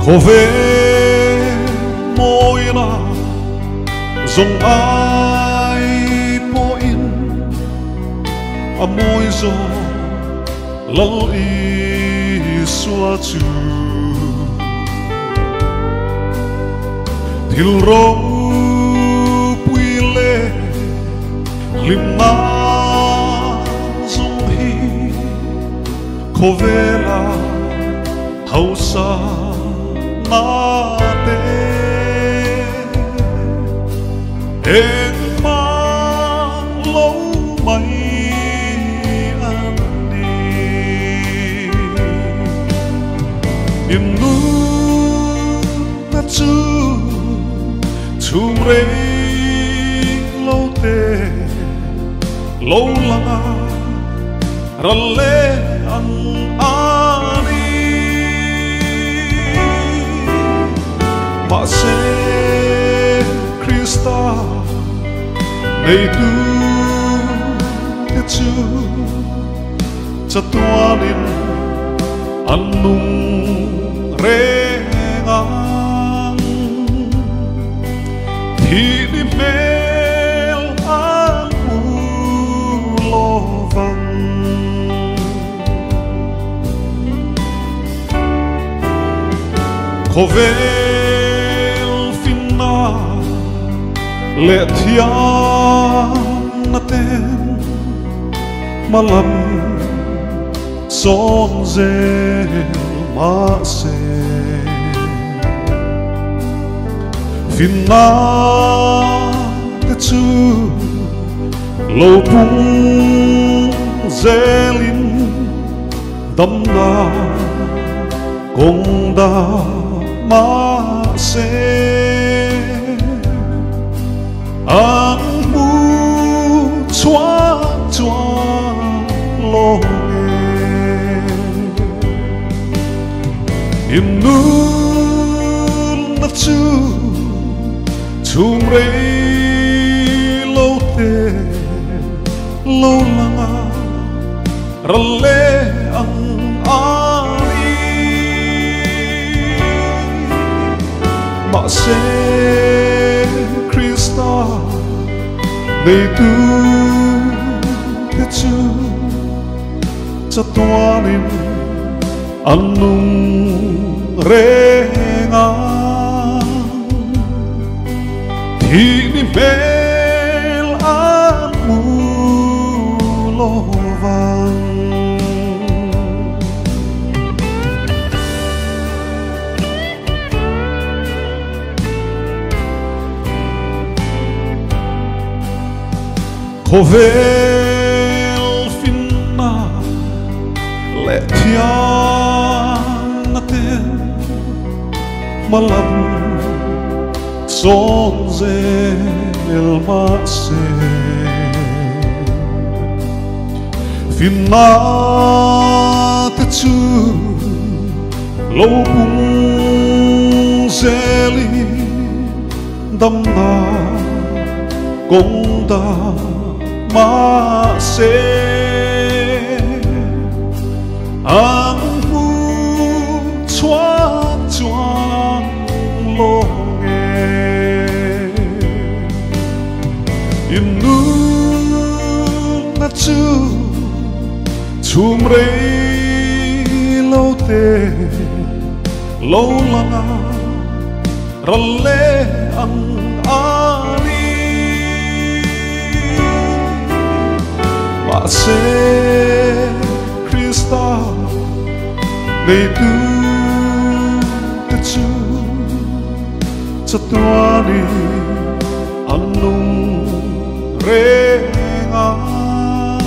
Khổ về môi na dòng ai po in a môi gió lal y xua chu thil ro pui le lim na dòng hi khổ về là hậu sa na te em mang lâu mây ăn đi niềm nuốt ta chu rei lâu te lâu langa ra le ăn mà sẽ Christa này tu thế chú cho tua đến ăn nung rê ngang thì đi mel ăn lo vang khổ về lệ thiên na tên malam son ze ma se finna te chu lo pung zelin dam na kong da ma se ang mu chua chua lo nghe im nu na chu rei lo te lo langa ra le ang ani ma se Christa này tu thế chú cho tua đến ăn nung rê ngang thì đi bel ăn mu lo vàng khổ về finna lệ thiên na tên malam son zel ma se finna te chu lo bung zeli dam na kong da ma se ang mu chua chua lo nghe im nu na chu rei lo te lo langa ra le ang ani mà sẽ Christa này tu te chu cho tua đi ăn nung rê ngang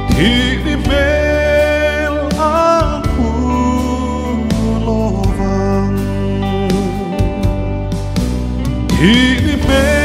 thì đi mel ăn lo vàng thì đi mel